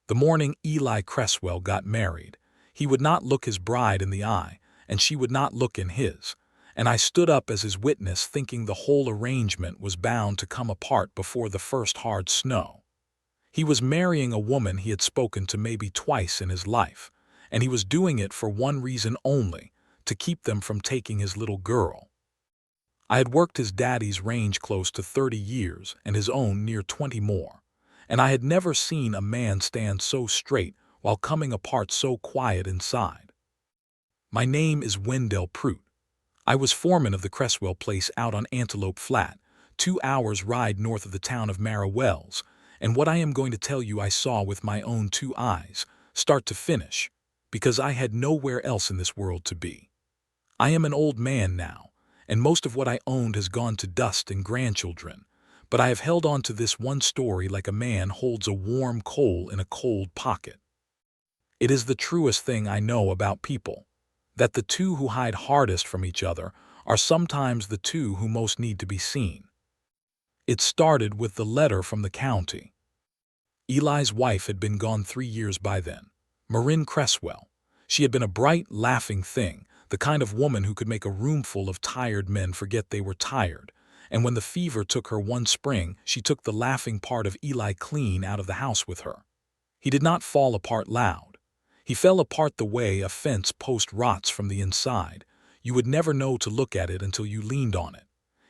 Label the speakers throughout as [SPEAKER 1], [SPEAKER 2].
[SPEAKER 1] The morning Eli Cresswell got married, he would not look his bride in the eye, and she would not look in his, and I stood up as his witness thinking the whole arrangement was bound to come apart before the first hard snow. He was marrying a woman he had spoken to maybe twice in his life, and he was doing it for one reason only, to keep them from taking his little girl. I had worked his daddy's range close to 30 years and his own near 20 more, and I had never seen a man stand so straight while coming apart so quiet inside. My name is Wendell Prout. I was foreman of the Cresswell place out on Antelope Flat, 2 hours' ride north of the town of Mara Wells, and what I am going to tell you I saw with my own 2 eyes, start to finish, because I had nowhere else in this world to be. I am an old man now, and most of what I owned has gone to dust and grandchildren, but I have held on to this one story like a man holds a warm coal in a cold pocket. It is the truest thing I know about people, that the two who hide hardest from each other are sometimes the two who most need to be seen. It started with the letter from the county. Eli's wife had been gone 3 years by then, Marin Cresswell. She had been a bright, laughing thing, the kind of woman who could make a roomful of tired men forget they were tired, and when the fever took her one spring, she took the laughing part of Eli clean out of the house with her. He did not fall apart loud. He fell apart the way a fence post rots from the inside. You would never know to look at it until you leaned on it.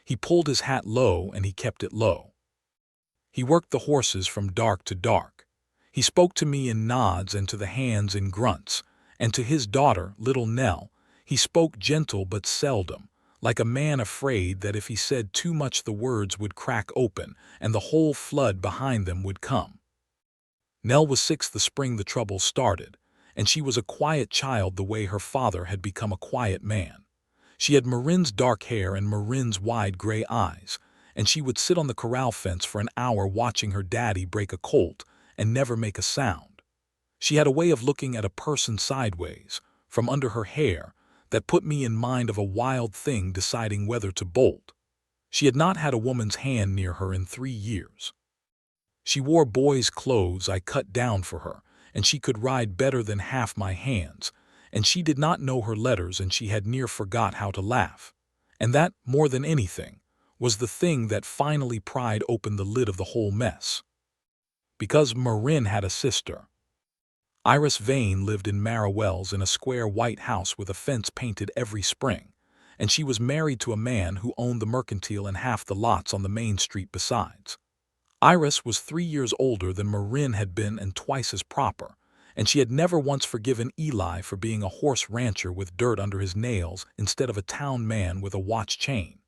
[SPEAKER 1] He pulled his hat low and he kept it low. He worked the horses from dark to dark. He spoke to me in nods and to the hands in grunts, and to his daughter, little Nell, he spoke gentle but seldom, like a man afraid that if he said too much the words would crack open and the whole flood behind them would come. Nell was 6 the spring the trouble started, and she was a quiet child the way her father had become a quiet man. She had Marin's dark hair and Marin's wide gray eyes, and she would sit on the corral fence for an hour watching her daddy break a colt and never make a sound. She had a way of looking at a person sideways, from under her hair, that put me in mind of a wild thing deciding whether to bolt. She had not had a woman's hand near her in 3 years. She wore boys' clothes I cut down for her, and she could ride better than half my hands, and she did not know her letters and she had near forgot how to laugh. And that, more than anything, was the thing that finally pried open the lid of the whole mess. Because Marin had a sister. Iris Vane lived in Mara Wells in a square white house with a fence painted every spring, and she was married to a man who owned the mercantile and half the lots on the main street besides. Iris was 3 years older than Marin had been and twice as proper, and she had never once forgiven Eli for being a horse rancher with dirt under his nails instead of a town man with a watch chain.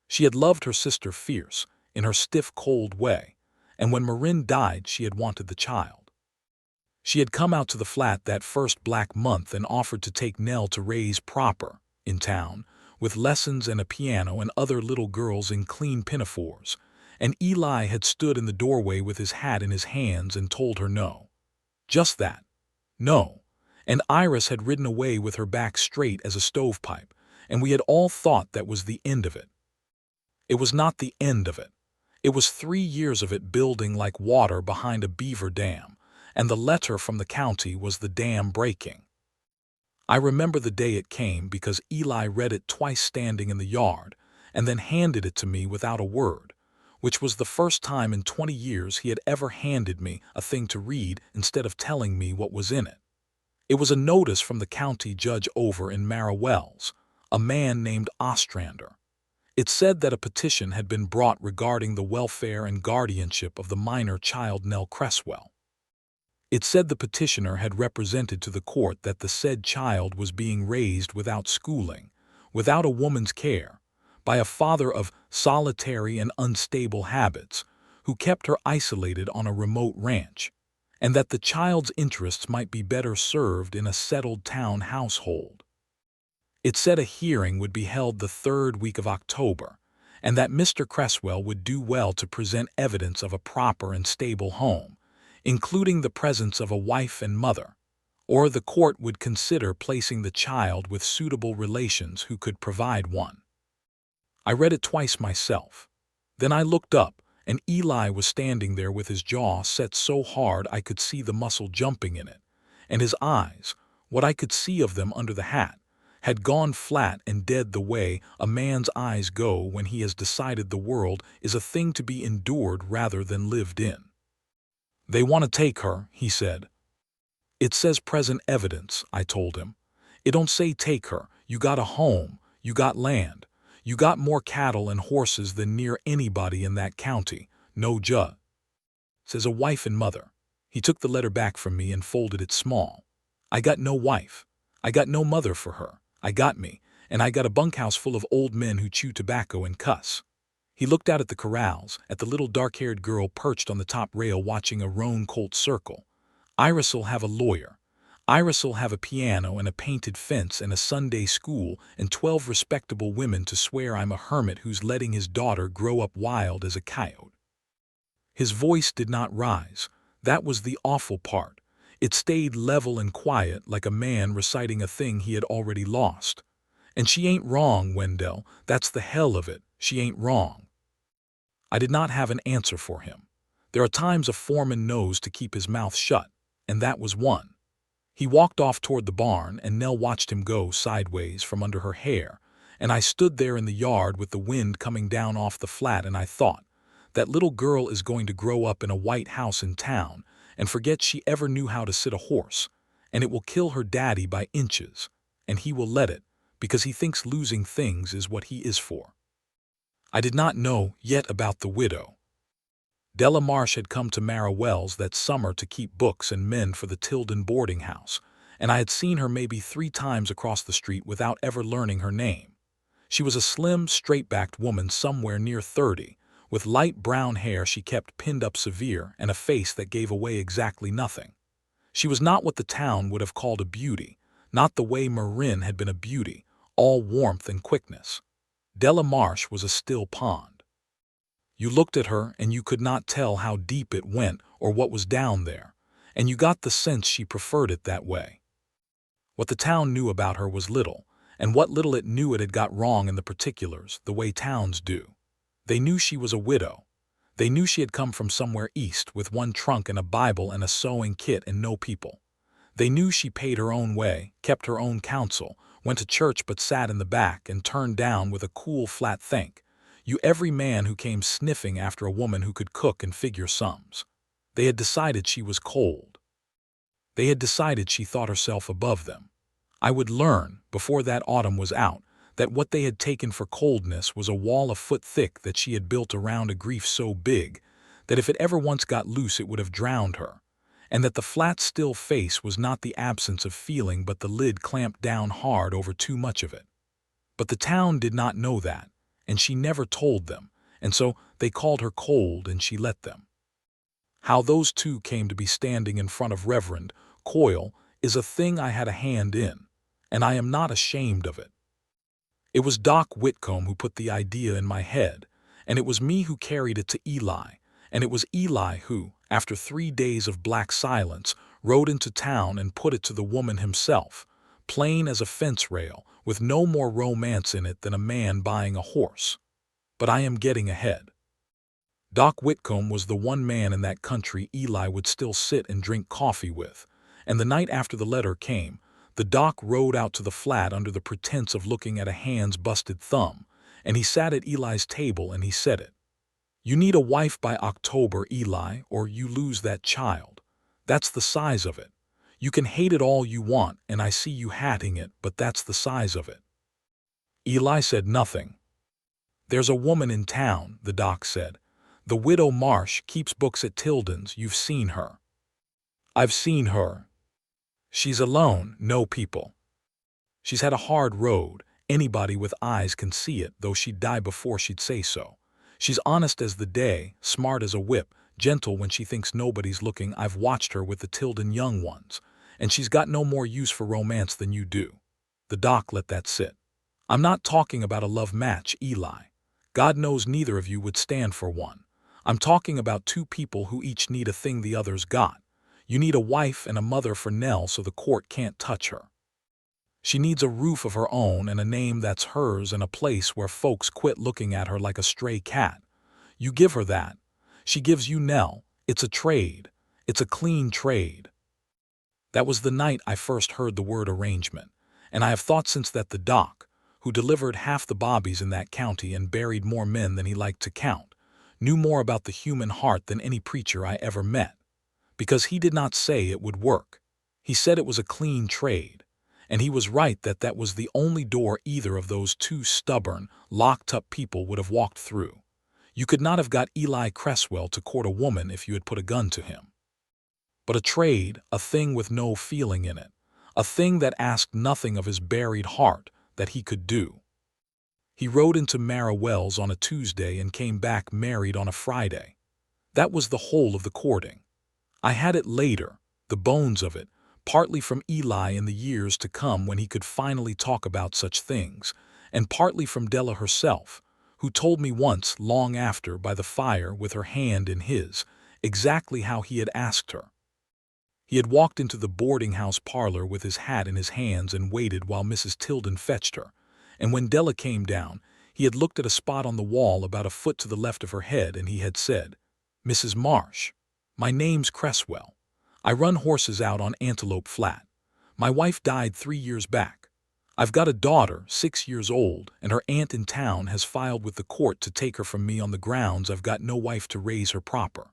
[SPEAKER 1] She had loved her sister fierce, in her stiff, cold way, and when Marin died she had wanted the child. She had come out to the flat that first black month and offered to take Nell to raise proper, in town, with lessons and a piano and other little girls in clean pinafores, and Eli had stood in the doorway with his hat in his hands and told her no. Just that. No. And Iris had ridden away with her back straight as a stovepipe, and we had all thought that was the end of it. It was not the end of it. It was 3 years of it building like water behind a beaver dam, and the letter from the county was the dam breaking. I remember the day it came because Eli read it twice standing in the yard, and then handed it to me without a word, which was the first time in 20 years he had ever handed me a thing to read instead of telling me what was in it. It was a notice from the county judge over in Mara Wells, a man named Ostrander. It said that a petition had been brought regarding the welfare and guardianship of the minor child Nell Cresswell. It said the petitioner had represented to the court that the said child was being raised without schooling, without a woman's care, by a father of solitary and unstable habits, who kept her isolated on a remote ranch, and that the child's interests might be better served in a settled town household. It said a hearing would be held the 3rd week of October, and that Mr. Cresswell would do well to present evidence of a proper and stable home, including the presence of a wife and mother, or the court would consider placing the child with suitable relations who could provide one. I read it twice myself. Then I looked up, and Eli was standing there with his jaw set so hard I could see the muscle jumping in it, and his eyes, what I could see of them under the hat, had gone flat and dead the way a man's eyes go when he has decided the world is a thing to be endured rather than lived in. "They want to take her," he said. "It says present evidence," I told him. "It don't say take her. You got a home, you got land, you got more cattle and horses than near anybody in that county. No judge. Says a wife and mother." He took the letter back from me and folded it small. "I got no wife. I got no mother for her. I got me, and I got a bunkhouse full of old men who chew tobacco and cuss." He looked out at the corrals, at the little dark-haired girl perched on the top rail watching a roan colt circle. "Iris'll have a lawyer. Iris'll have a piano and a painted fence and a Sunday school and 12 respectable women to swear I'm a hermit who's letting his daughter grow up wild as a coyote." His voice did not rise. That was the awful part. It stayed level and quiet like a man reciting a thing he had already lost. "And she ain't wrong, Wendell. That's the hell of it. She ain't wrong." I did not have an answer for him. There are times a foreman knows to keep his mouth shut, and that was one. He walked off toward the barn, and Nell watched him go sideways from under her hair, and I stood there in the yard with the wind coming down off the flat, and I thought, that little girl is going to grow up in a white house in town and forget she ever knew how to sit a horse, and it will kill her daddy by inches, and he will let it, because he thinks losing things is what he is for. I did not know yet about the widow. Della Marsh had come to Mara Wells that summer to keep books and men for the Tilden boarding house, and I had seen her maybe 3 times across the street without ever learning her name. She was a slim, straight-backed woman somewhere near 30, with light brown hair she kept pinned up severe and a face that gave away exactly nothing. She was not what the town would have called a beauty, not the way Marin had been a beauty, all warmth and quickness. Della Marsh was a still pond. You looked at her and you could not tell how deep it went or what was down there, and you got the sense she preferred it that way. What the town knew about her was little, and what little it knew it had got wrong in the particulars, the way towns do. They knew she was a widow. They knew she had come from somewhere east with 1 trunk and a Bible and a sewing kit and no people. They knew she paid her own way, kept her own counsel, went to church but sat in the back and turned down with a cool flat think you every man who came sniffing after a woman who could cook and figure sums. They had decided she was cold. They had decided she thought herself above them. I would learn, before that autumn was out, that what they had taken for coldness was a wall a foot thick that she had built around a grief so big that if it ever once got loose it would have drowned her, and that the flat still face was not the absence of feeling but the lid clamped down hard over too much of it. But the town did not know that, and she never told them, and so they called her cold and she let them. How those two came to be standing in front of Reverend Coyle is a thing I had a hand in, and I am not ashamed of it. It was Doc Whitcomb who put the idea in my head, and it was me who carried it to Eli, and it was Eli who, after 3 days of black silence, rode into town and put it to the woman himself, plain as a fence rail, with no more romance in it than a man buying a horse. But I am getting ahead. Doc Whitcomb was the one man in that country Eli would still sit and drink coffee with, and the night after the letter came, the doc rode out to the flat under the pretense of looking at a hand's busted thumb, and he sat at Eli's table and he said it. "You need a wife by October, Eli, or you lose that child. That's the size of it. You can hate it all you want, and I see you hating it, but that's the size of it." Eli said nothing. "There's a woman in town," the doc said. "The widow Marsh keeps books at Tilden's. You've seen her." "I've seen her. She's alone, no people. She's had a hard road. Anybody with eyes can see it, though she'd die before she'd say so. She's honest as the day, smart as a whip, gentle when she thinks nobody's looking. I've watched her with the Tilden young ones, and she's got no more use for romance than you do." The doc let that sit. "I'm not talking about a love match, Eli. God knows neither of you would stand for one. I'm talking about 2 people who each need a thing the other's got. You need a wife and a mother for Nell so the court can't touch her. She needs a roof of her own and a name that's hers and a place where folks quit looking at her like a stray cat. You give her that, She gives you Nell. It's a trade. It's a clean trade. That was the night I first heard the word arrangement, and I have thought since that the doc, who delivered half the bobbies in that county and buried more men than he liked to count, knew more about the human heart than any preacher I ever met. Because he did not say it would work. He said it was a clean trade. And he was right that that was the only door either of those two stubborn, locked-up people would have walked through. You could not have got Eli Cresswell to court a woman if you had put a gun to him. But a trade, a thing with no feeling in it, a thing that asked nothing of his buried heart that he could do. He rode into Mara Wells on a Tuesday and came back married on a Friday. That was the whole of the courting. I had it later, the bones of it, partly from Eli in the years to come when he could finally talk about such things, and partly from Della herself, who told me once, long after, by the fire with her hand in his, exactly how he had asked her. He had walked into the boarding-house parlor with his hat in his hands and waited while Mrs. Tilden fetched her, and when Della came down, he had looked at a spot on the wall about a foot to the left of her head, and he had said, "Mrs. Marsh, my name's Cresswell. I run horses out on Antelope Flat. My wife died 3 years back. I've got a daughter, 6 years old, and her aunt in town has filed with the court to take her from me on the grounds I've got no wife to raise her proper.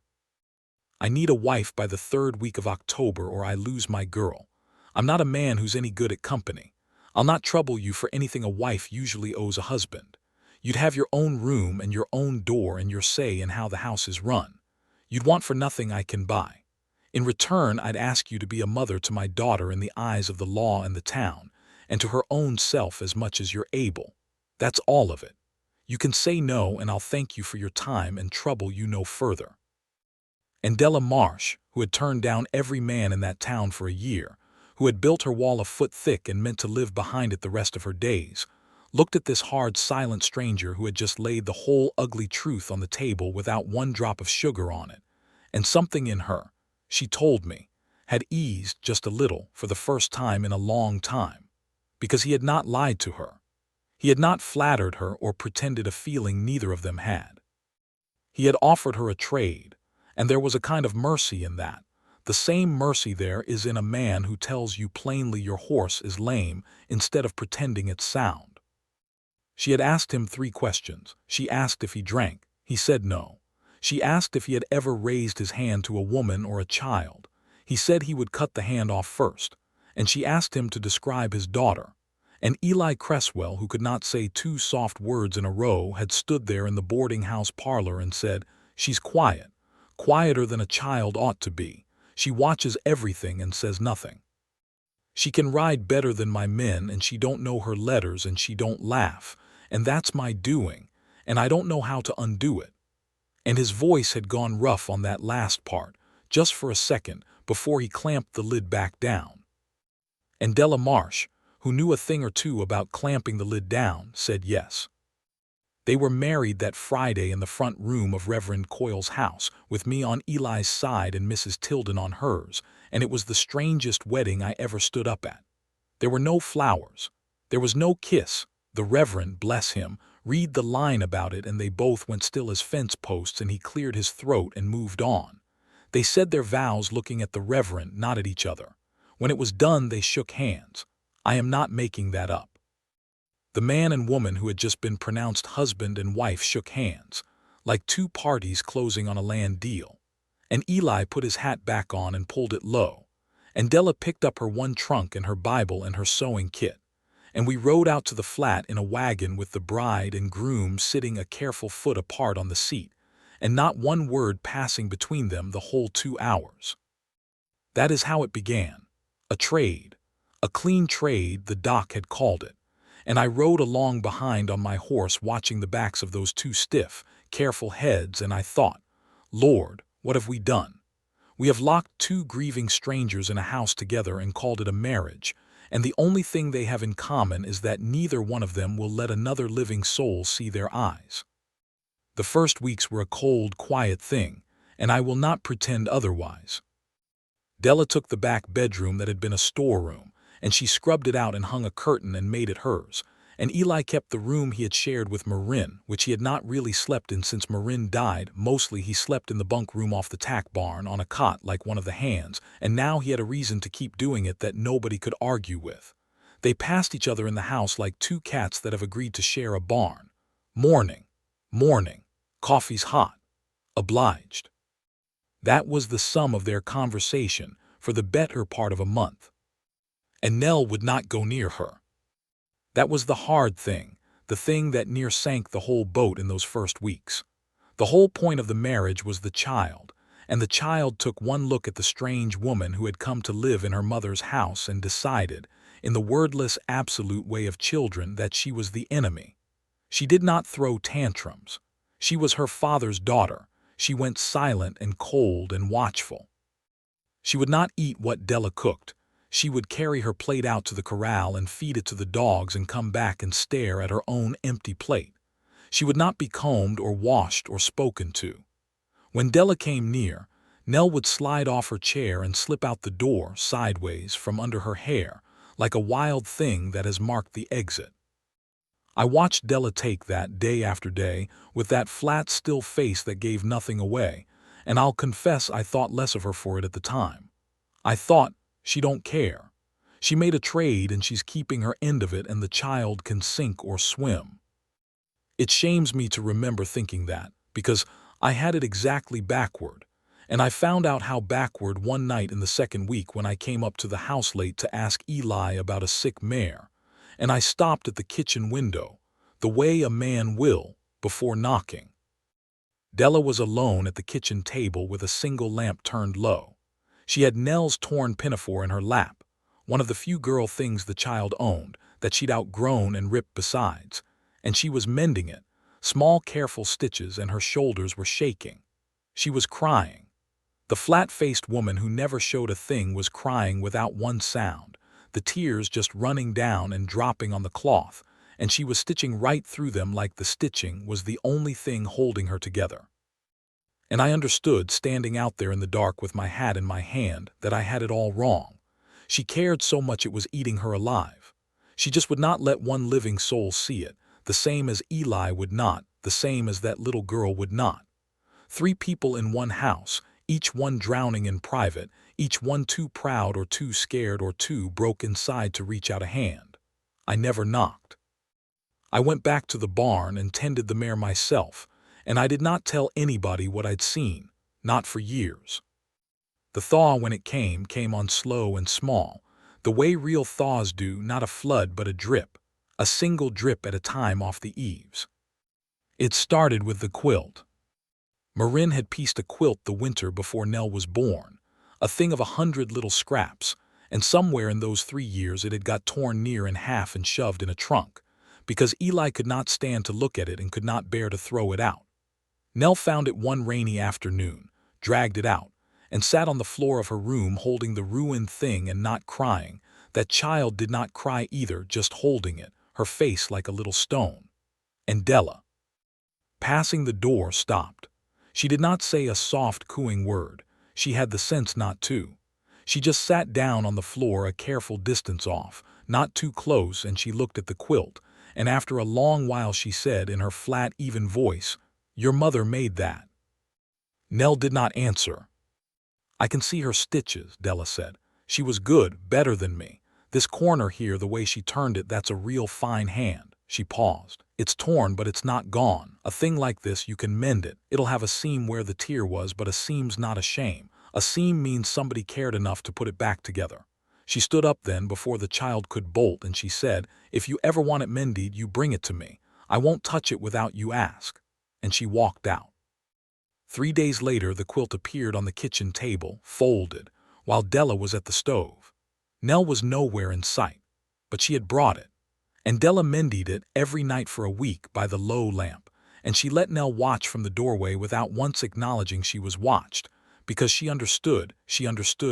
[SPEAKER 1] I need a wife by the 3rd week of October or I lose my girl. I'm not a man who's any good at company. I'll not trouble you for anything a wife usually owes a husband. You'd have your own room and your own door and your say in how the house is run. You'd want for nothing I can buy. In return, I'd ask you to be a mother to my daughter in the eyes of the law and the town, and to her own self as much as you're able. That's all of it. You can say no, and I'll thank you for your time and trouble you no further." And Della Marsh, who had turned down every man in that town for a year, who had built her wall a foot thick and meant to live behind it the rest of her days, looked at this hard, silent stranger who had just laid the whole ugly truth on the table without one drop of sugar on it, and something in her, she told me, had eased just a little for the first time in a long time, because he had not lied to her. He had not flattered her or pretended a feeling neither of them had. He had offered her a trade, and there was a kind of mercy in that. The same mercy there is in a man who tells you plainly your horse is lame instead of pretending it's sound. She had asked him 3 questions. She asked if he drank. He said no. She asked if he had ever raised his hand to a woman or a child. He said he would cut the hand off first. And she asked him to describe his daughter. And Eli Cresswell, who could not say 2 soft words in a row, had stood there in the boarding-house parlor and said, "She's quiet, quieter than a child ought to be. She watches everything and says nothing. She can ride better than my men, and she don't know her letters, and she don't laugh, and that's my doing, and I don't know how to undo it." And his voice had gone rough on that last part, just for a second, before he clamped the lid back down. And Della Marsh, who knew a thing or two about clamping the lid down, said yes. They were married that Friday in the front room of Reverend Coyle's house, with me on Eli's side and Mrs. Tilden on hers, and it was the strangest wedding I ever stood up at. There were no flowers. There was no kiss. The Reverend, bless him, read the line about it, and they both went still as fence posts, and he cleared his throat and moved on. They said their vows looking at the Reverend, not at each other. When it was done, they shook hands. I am not making that up. The man and woman who had just been pronounced husband and wife shook hands, like 2 parties closing on a land deal. And Eli put his hat back on and pulled it low. And Della picked up her one trunk and her Bible and her sewing kit. And we rode out to the flat in a wagon with the bride and groom sitting a careful foot apart on the seat, and not one word passing between them the whole 2 hours. That is how it began. A trade. A clean trade, the doc had called it. And I rode along behind on my horse watching the backs of those 2 stiff, careful heads, and I thought, Lord, what have we done? We have locked 2 grieving strangers in a house together and called it a marriage, and the only thing they have in common is that neither one of them will let another living soul see their eyes. The first weeks were a cold, quiet thing, and I will not pretend otherwise. Della took the back bedroom that had been a storeroom, and she scrubbed it out and hung a curtain and made it hers, and Eli kept the room he had shared with Marin, which he had not really slept in since Marin died. Mostly he slept in the bunk room off the tack barn on a cot like one of the hands, and now he had a reason to keep doing it that nobody could argue with. They passed each other in the house like two cats that have agreed to share a barn. Morning, morning, coffee's hot, obliged. That was the sum of their conversation for the better part of a month. And Nell would not go near her. That was the hard thing, the thing that near sank the whole boat in those first weeks. The whole point of the marriage was the child, and the child took one look at the strange woman who had come to live in her mother's house and decided, in the wordless absolute way of children, that she was the enemy. She did not throw tantrums. She was her father's daughter. She went silent and cold and watchful. She would not eat what Della cooked. She would carry her plate out to the corral and feed it to the dogs and come back and stare at her own empty plate. She would not be combed or washed or spoken to. When Della came near, Nell would slide off her chair and slip out the door sideways from under her hair, like a wild thing that has marked the exit. I watched Della take that day after day with that flat, still face that gave nothing away, and I'll confess I thought less of her for it at the time. I thought, she don't care. She made a trade and she's keeping her end of it and the child can sink or swim. It shames me to remember thinking that, because I had it exactly backward, and I found out how backward one night in the second week when I came up to the house late to ask Eli about a sick mare, and I stopped at the kitchen window, the way a man will, before knocking. Della was alone at the kitchen table with a single lamp turned low. She had Nell's torn pinafore in her lap, one of the few girl things the child owned that she'd outgrown and ripped besides, and she was mending it, small careful stitches, and her shoulders were shaking. She was crying. The flat-faced woman who never showed a thing was crying without one sound, the tears just running down and dropping on the cloth, and she was stitching right through them like the stitching was the only thing holding her together. And I understood, standing out there in the dark with my hat in my hand, that I had it all wrong. She cared so much it was eating her alive. She just would not let one living soul see it, the same as Eli would not, the same as that little girl would not. 3 people in one house, each one drowning in private, each one too proud or too scared or too broke inside to reach out a hand. I never knocked. I went back to the barn and tended the mare myself, and I did not tell anybody what I'd seen, not for years. The thaw, when it came on slow and small, the way real thaws do, not a flood but a drip, a single drip at a time off the eaves. It started with the quilt. Marin had pieced a quilt the winter before Nell was born, a thing of 100 little scraps, and somewhere in those 3 years it had got torn near in half and shoved in a trunk, because Eli could not stand to look at it and could not bear to throw it out. Nell found it one rainy afternoon, dragged it out, and sat on the floor of her room holding the ruined thing and not crying. That child did not cry either, just holding it, her face like a little stone. And Della, passing the door, stopped. She did not say a soft, cooing word. She had the sense not to. She just sat down on the floor a careful distance off, not too close, and she looked at the quilt, and after a long while she said in her flat, even voice, "Your mother made that." Nell did not answer. "I can see her stitches," Della said. "She was good, better than me. This corner here, the way she turned it, that's a real fine hand." She paused. "It's torn, but it's not gone. A thing like this, you can mend it. It'll have a seam where the tear was, but a seam's not a shame. A seam means somebody cared enough to put it back together." She stood up then before the child could bolt, and she said, "If you ever want it mended, you bring it to me. I won't touch it without you ask." And she walked out. 3 days later, the quilt appeared on the kitchen table, folded, while Della was at the stove. Nell was nowhere in sight, but she had brought it. And Della mended it every night for a week by the low lamp, and she let Nell watch from the doorway without once acknowledging she was watched, because she understood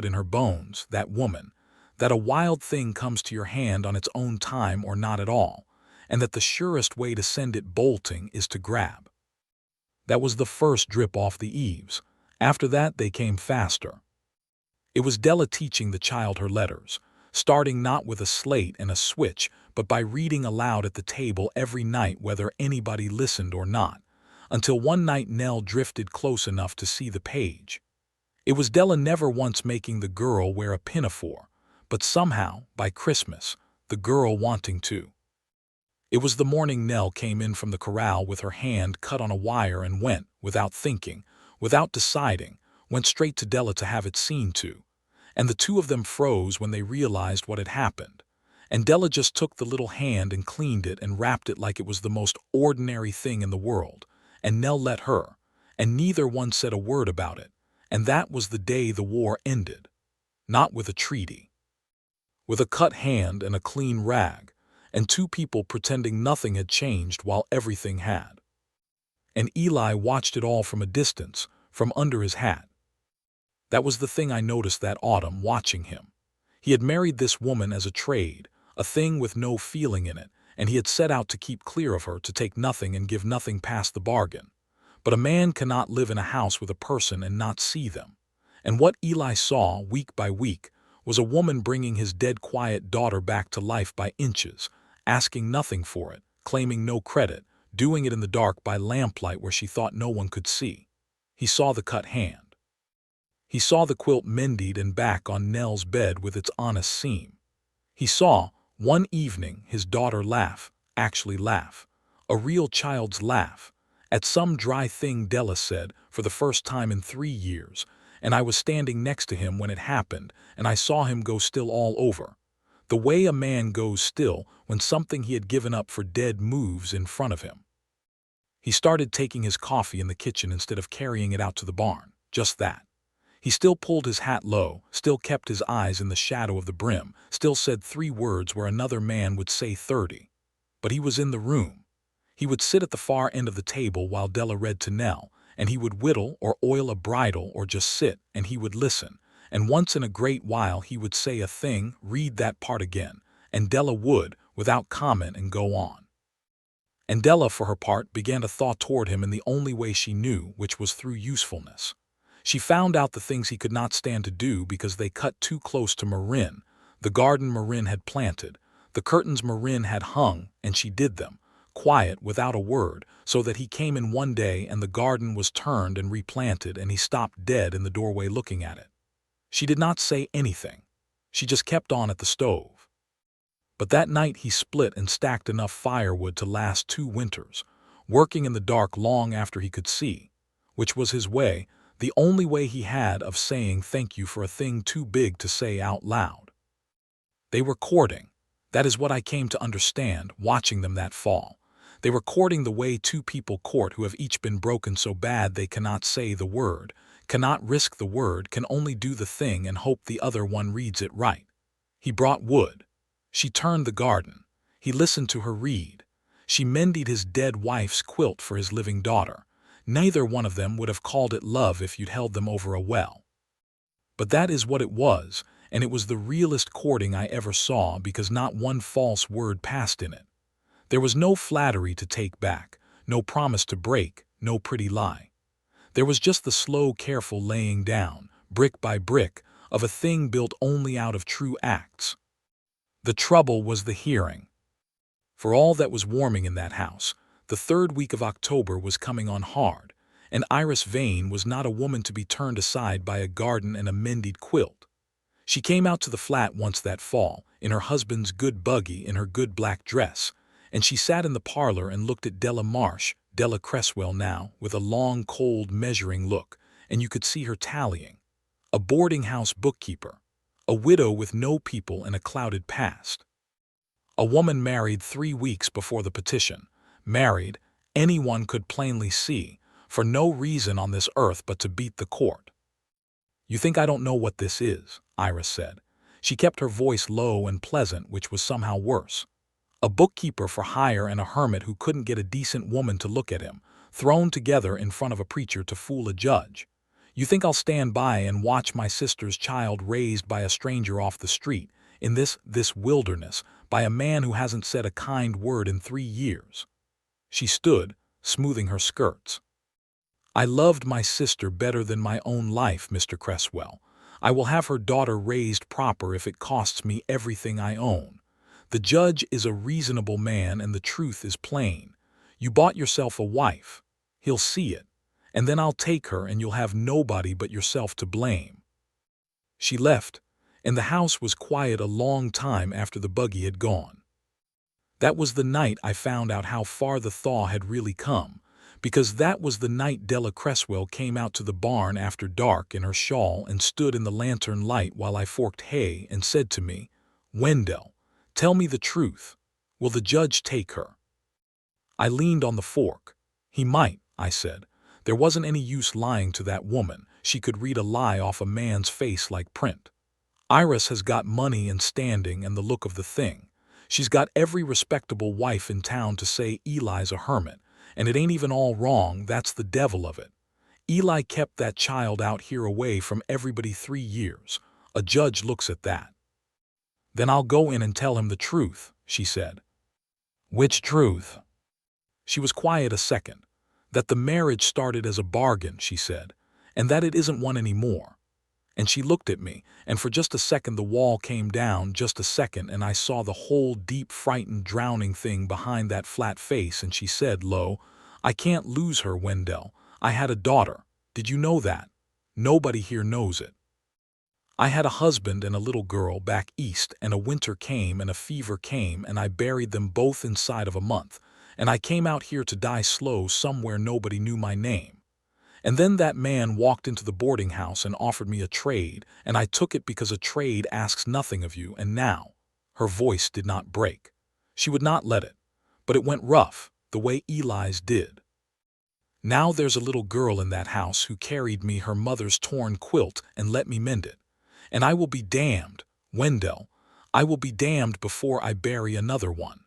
[SPEAKER 1] in her bones, that woman, that a wild thing comes to your hand on its own time or not at all, and that the surest way to send it bolting is to grab. That was the first drip off the eaves. After that, they came faster. It was Della teaching the child her letters, starting not with a slate and a switch, but by reading aloud at the table every night whether anybody listened or not, until one night Nell drifted close enough to see the page. It was Della never once making the girl wear a pinafore, but somehow, by Christmas, the girl wanting to. It was the morning Nell came in from the corral with her hand cut on a wire and went, without thinking, without deciding, went straight to Della to have it seen to. And the two of them froze when they realized what had happened. And Della just took the little hand and cleaned it and wrapped it like it was the most ordinary thing in the world. And Nell let her, and neither one said a word about it. And that was the day the war ended. Not with a treaty. With a cut hand and a clean rag, and two people pretending nothing had changed while everything had. And Eli watched it all from a distance, from under his hat. That was the thing I noticed that autumn watching him. He had married this woman as a trade, a thing with no feeling in it, and he had set out to keep clear of her, to take nothing and give nothing past the bargain. But a man cannot live in a house with a person and not see them. And what Eli saw, week by week, was a woman bringing his dead quiet daughter back to life by inches, asking nothing for it, claiming no credit, doing it in the dark by lamplight where she thought no one could see. He saw the cut hand. He saw the quilt mended and back on Nell's bed with its honest seam. He saw, one evening, his daughter laugh, actually laugh, a real child's laugh, at some dry thing Della said for the first time in 3 years, and I was standing next to him when it happened, and I saw him go still all over. The way a man goes still when something he had given up for dead moves in front of him. He started taking his coffee in the kitchen instead of carrying it out to the barn, just that. He still pulled his hat low, still kept his eyes in the shadow of the brim, still said 3 words where another man would say 30. But he was in the room. He would sit at the far end of the table while Della read to Nell, and he would whittle or oil a bridle or just sit, and he would listen. And once in a great while he would say a thing, read that part again, and Della would, without comment, and go on. And Della, for her part, began to thaw toward him in the only way she knew, which was through usefulness. She found out the things he could not stand to do because they cut too close to Marin, the garden Marin had planted, the curtains Marin had hung, and she did them, quiet, without a word, so that he came in one day and the garden was turned and replanted and he stopped dead in the doorway looking at it. She did not say anything. She just kept on at the stove. But that night he split and stacked enough firewood to last 2 winters, working in the dark long after he could see, which was his way, the only way he had of saying thank you for a thing too big to say out loud. They were courting. That is what I came to understand, watching them that fall. They were courting the way 2 people court who have each been broken so bad they cannot say the word, cannot risk the word, can only do the thing and hope the other one reads it right. He brought wood. She turned the garden. He listened to her read. She mended his dead wife's quilt for his living daughter. Neither one of them would have called it love if you'd held them over a well. But that is what it was, and it was the realest courting I ever saw because not one false word passed in it. There was no flattery to take back, no promise to break, no pretty lie. There was just the slow, careful laying down, brick by brick, of a thing built only out of true acts. The trouble was the hearing. For all that was warming in that house, the 3rd week of October was coming on hard, and Iris Vane was not a woman to be turned aside by a garden and a mended quilt. She came out to the flat once that fall, in her husband's good buggy in her good black dress, and she sat in the parlor and looked at Della Marsh, Della Cresswell now, with a long, cold, measuring look, and you could see her tallying. A boarding-house bookkeeper, a widow with no people and a clouded past. A woman married 3 weeks before the petition, married, anyone could plainly see, for no reason on this earth but to beat the court. "You think I don't know what this is," Iris said. She kept her voice low and pleasant, which was somehow worse. A bookkeeper for hire and a hermit who couldn't get a decent woman to look at him, thrown together in front of a preacher to fool a judge. You think I'll stand by and watch my sister's child raised by a stranger off the street, in this wilderness, by a man who hasn't said a kind word in 3 years? She stood, smoothing her skirts. "I loved my sister better than my own life, Mr. Cresswell. I will have her daughter raised proper if it costs me everything I own. The judge is a reasonable man and the truth is plain. You bought yourself a wife. He'll see it. And then I'll take her and you'll have nobody but yourself to blame." She left, and the house was quiet a long time after the buggy had gone. That was the night I found out how far the thaw had really come, because that was the night Della Cresswell came out to the barn after dark in her shawl and stood in the lantern light while I forked hay and said to me, "Wendell, tell me the truth. Will the judge take her?" I leaned on the fork. "He might," I said. There wasn't any use lying to that woman. She could read a lie off a man's face like print. Iris has got money and standing and the look of the thing. She's got every respectable wife in town to say Eli's a hermit, and it ain't even all wrong, that's the devil of it. Eli kept that child out here away from everybody 3 years. A judge looks at that. "Then I'll go in and tell him the truth," she said. "Which truth?" She was quiet a second. "That the marriage started as a bargain," she said, "and that it isn't one anymore." And she looked at me, and for just a second the wall came down, just a second, and I saw the whole deep, frightened, drowning thing behind that flat face, and she said low, "I can't lose her, Wendell. I had a daughter. Did you know that? Nobody here knows it. I had a husband and a little girl back east, and a winter came and a fever came, and I buried them both inside of a month, and I came out here to die slow somewhere nobody knew my name. And then that man walked into the boarding house and offered me a trade, and I took it because a trade asks nothing of you, and now—" Her voice did not break. She would not let it. But it went rough, the way Eli's did. "Now there's a little girl in that house who carried me her mother's torn quilt and let me mend it. And I will be damned, Wendell, I will be damned before I bury another one."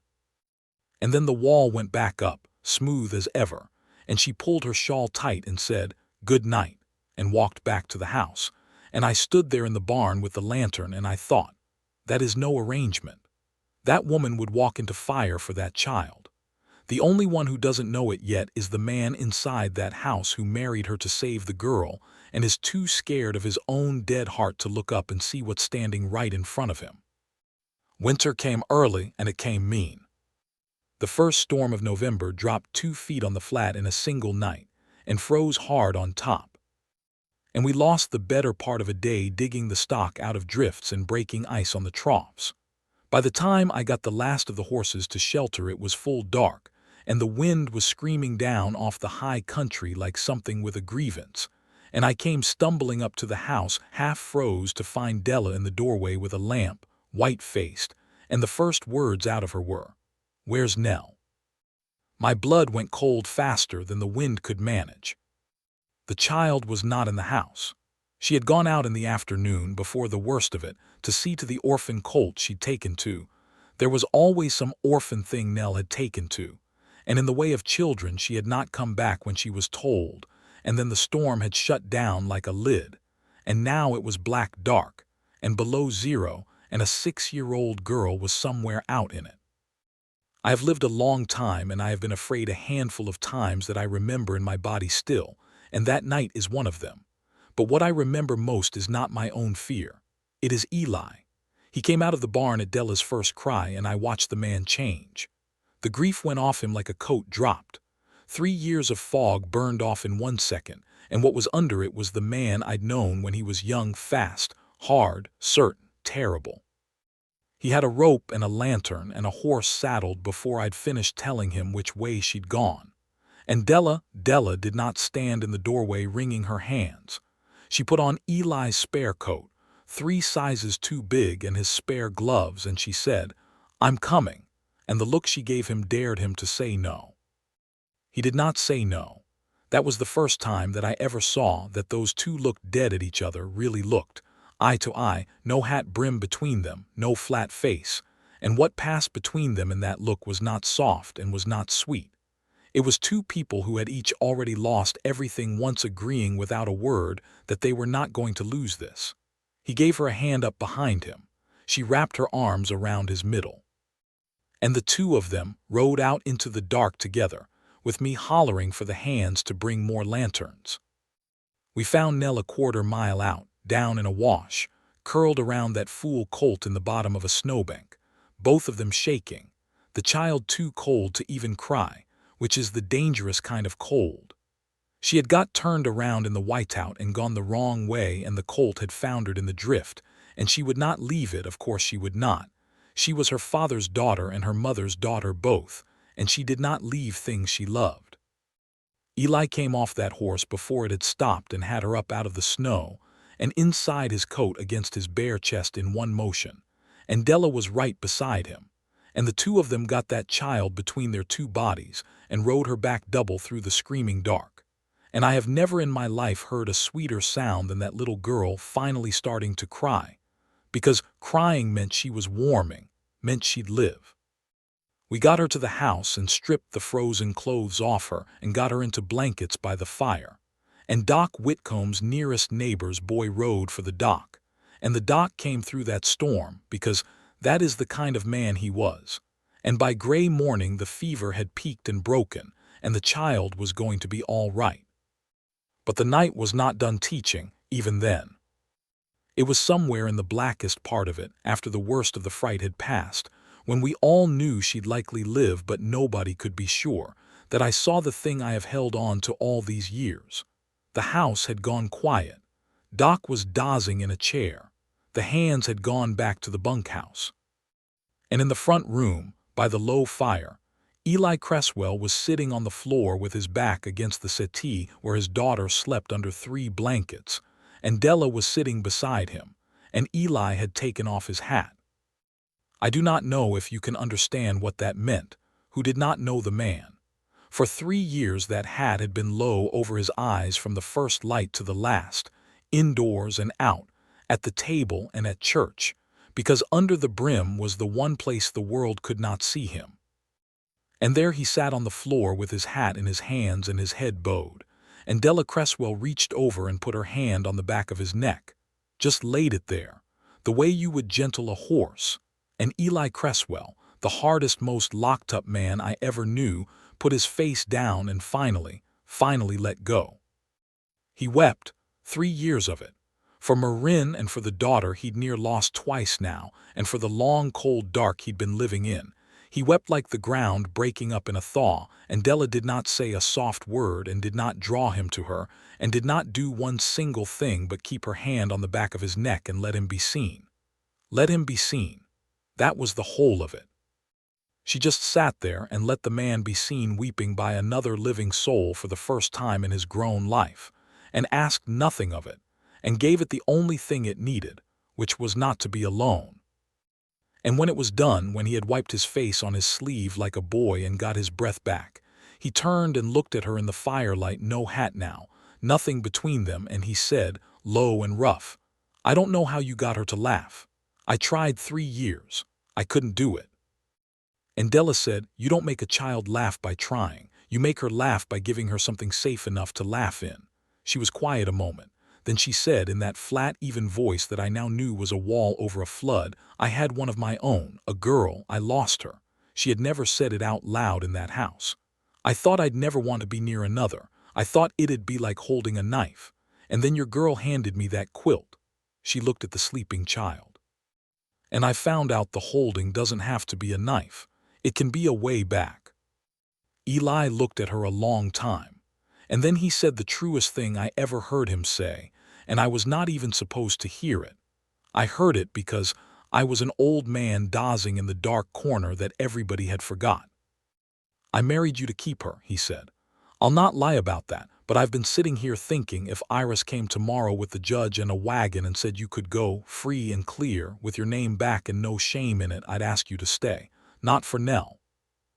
[SPEAKER 1] And then the wall went back up, smooth as ever, and she pulled her shawl tight and said, "Good night," and walked back to the house. And I stood there in the barn with the lantern, and I thought, that is no arrangement. That woman would walk into fire for that child. The only one who doesn't know it yet is the man inside that house who married her to save the girl and is too scared of his own dead heart to look up and see what's standing right in front of him. Winter came early and it came mean. The first storm of November dropped 2 feet on the flat in a single night and froze hard on top. And we lost the better part of a day digging the stock out of drifts and breaking ice on the troughs. By the time I got the last of the horses to shelter it was full dark, and the wind was screaming down off the high country like something with a grievance, and I came stumbling up to the house half froze to find Della in the doorway with a lamp, white-faced, and the first words out of her were, "Where's Nell?" My blood went cold faster than the wind could manage. The child was not in the house. She had gone out in the afternoon, before the worst of it, to see to the orphan colt she'd taken to. There was always some orphan thing Nell had taken to, and in the way of children she had not come back when she was told, and then the storm had shut down like a lid, and now it was black dark, and below zero, and a 6-year-old girl was somewhere out in it. I have lived a long time, and I have been afraid a handful of times that I remember in my body still, and that night is one of them. But what I remember most is not my own fear. It is Eli. He came out of the barn at Della's first cry, and I watched the man change. The grief went off him like a coat dropped. 3 years of fog burned off in 1 second, and what was under it was the man I'd known when he was young, fast, hard, certain, terrible. He had a rope and a lantern and a horse saddled before I'd finished telling him which way she'd gone. And Della did not stand in the doorway wringing her hands. She put on Eli's spare coat, 3 sizes too big, and his spare gloves, and she said, "I'm coming," and the look she gave him dared him to say no. He did not say no. That was the first time that I ever saw that those two looked dead at each other, really looked, eye to eye, no hat brim between them, no flat face, and what passed between them in that look was not soft and was not sweet. It was 2 people who had each already lost everything once agreeing without a word that they were not going to lose this. He gave her a hand up behind him. She wrapped her arms around his middle. And the 2 of them rode out into the dark together, with me hollering for the hands to bring more lanterns. We found Nell a 1/4 mile out, down in a wash, curled around that fool colt in the bottom of a snowbank, both of them shaking, the child too cold to even cry, which is the dangerous kind of cold. She had got turned around in the whiteout and gone the wrong way, and the colt had foundered in the drift, and she would not leave it, of course she would not. She was her father's daughter and her mother's daughter both, and she did not leave things she loved. Eli came off that horse before it had stopped and had her up out of the snow, and inside his coat against his bare chest in one motion, and Della was right beside him, and the two of them got that child between their two bodies and rode her back double through the screaming dark. And I have never in my life heard a sweeter sound than that little girl finally starting to cry, because crying meant she was warming, meant she'd live. We got her to the house and stripped the frozen clothes off her and got her into blankets by the fire. And Doc Whitcomb's nearest neighbor's boy rode for the doc, and the doc came through that storm because that is the kind of man he was. And by gray morning the fever had peaked and broken, and the child was going to be all right. But the night was not done teaching, even then. It was somewhere in the blackest part of it, after the worst of the fright had passed, when we all knew she'd likely live but nobody could be sure, that I saw the thing I have held on to all these years. The house had gone quiet. Doc was dozing in a chair. The hands had gone back to the bunkhouse. And in the front room, by the low fire, Eli Cresswell was sitting on the floor with his back against the settee where his daughter slept under 3 blankets, and Della was sitting beside him, and Eli had taken off his hat. I do not know if you can understand what that meant, who did not know the man. For 3 years that hat had been low over his eyes from the first light to the last, indoors and out, at the table and at church, because under the brim was the one place the world could not see him. And there he sat on the floor with his hat in his hands and his head bowed, and Della Cresswell reached over and put her hand on the back of his neck, just laid it there, the way you would gentle a horse. And Eli Cresswell, the hardest, most locked-up man I ever knew, put his face down and finally let go. He wept, 3 years of it, for Marin and for the daughter he'd near lost twice now, and for the long, cold dark he'd been living in. He wept like the ground breaking up in a thaw, and Della did not say a soft word and did not draw him to her, and did not do one single thing but keep her hand on the back of his neck and let him be seen. Let him be seen. That was the whole of it. She just sat there and let the man be seen weeping by another living soul for the first time in his grown life, and asked nothing of it, and gave it the only thing it needed, which was not to be alone. And when it was done, when he had wiped his face on his sleeve like a boy and got his breath back, he turned and looked at her in the firelight, no hat now, nothing between them, and he said, low and rough, "I don't know how you got her to laugh. I tried 3 years. I couldn't do it." And Della said, "You don't make a child laugh by trying. You make her laugh by giving her something safe enough to laugh in." She was quiet a moment. Then she said in that flat, even voice that I now knew was a wall over a flood, "I had one of my own, a girl, I lost her." She had never said it out loud in that house. "I thought I'd never want to be near another. I thought it'd be like holding a knife. And then your girl handed me that quilt." She looked at the sleeping child. "And I found out the holding doesn't have to be a knife. It can be a way back." Eli looked at her a long time, and then he said the truest thing I ever heard him say, and I was not even supposed to hear it. I heard it because I was an old man dozing in the dark corner that everybody had forgot. "I married you to keep her," he said. "I'll not lie about that, but I've been sitting here thinking if Iris came tomorrow with the judge and a wagon and said you could go, free and clear, with your name back and no shame in it, I'd ask you to stay. Not for Nell."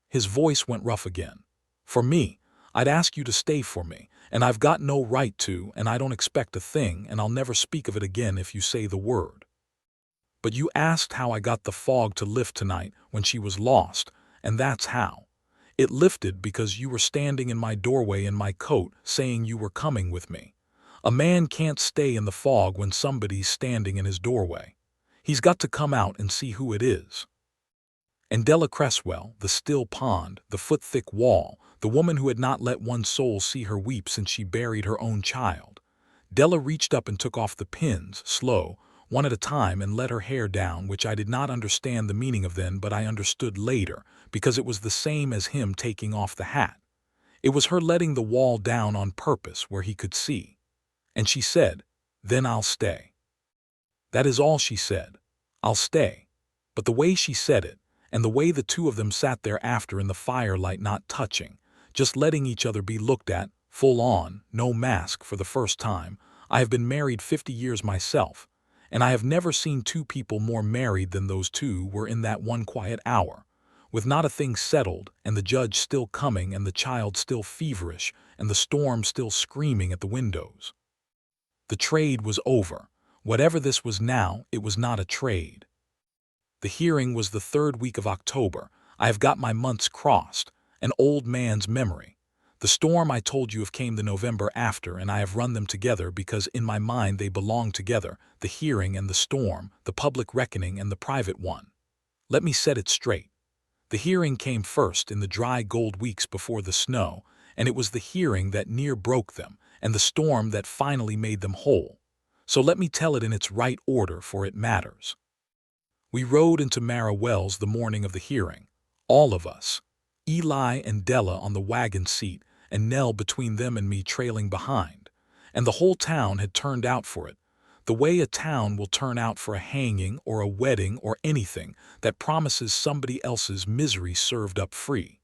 [SPEAKER 1] His voice went rough again. "For me, I'd ask you to stay for me, and I've got no right to, and I don't expect a thing, and I'll never speak of it again if you say the word. But you asked how I got the fog to lift tonight when she was lost, and that's how. It lifted because you were standing in my doorway in my coat saying you were coming with me. A man can't stay in the fog when somebody's standing in his doorway. He's got to come out and see who it is." And Della Cresswell, the still pond, the foot-thick wall, the woman who had not let one soul see her weep since she buried her own child. Della reached up and took off the pins, slow, one at a time, and let her hair down, which I did not understand the meaning of then, but I understood later, because it was the same as him taking off the hat. It was her letting the wall down on purpose where he could see. And she said, "Then I'll stay." That is all she said. "I'll stay." But the way she said it, and the way the two of them sat there after in the firelight, not touching, just letting each other be looked at, full on, no mask, for the first time. I have been married 50 years myself, and I have never seen two people more married than those two were in that one quiet hour, with not a thing settled, and the judge still coming, and the child still feverish, and the storm still screaming at the windows. The trade was over. Whatever this was now, it was not a trade. The hearing was the 3rd week of October. I have got my months crossed, an old man's memory. The storm I told you of came the November after, and I have run them together because in my mind they belong together, the hearing and the storm, the public reckoning and the private one. Let me set it straight. The hearing came first in the dry gold weeks before the snow, and it was the hearing that near broke them, and the storm that finally made them whole. So let me tell it in its right order, for it matters. We rode into Mara Wells the morning of the hearing, all of us, Eli and Della on the wagon seat, and Nell between them and me trailing behind, and the whole town had turned out for it, the way a town will turn out for a hanging or a wedding or anything that promises somebody else's misery served up free.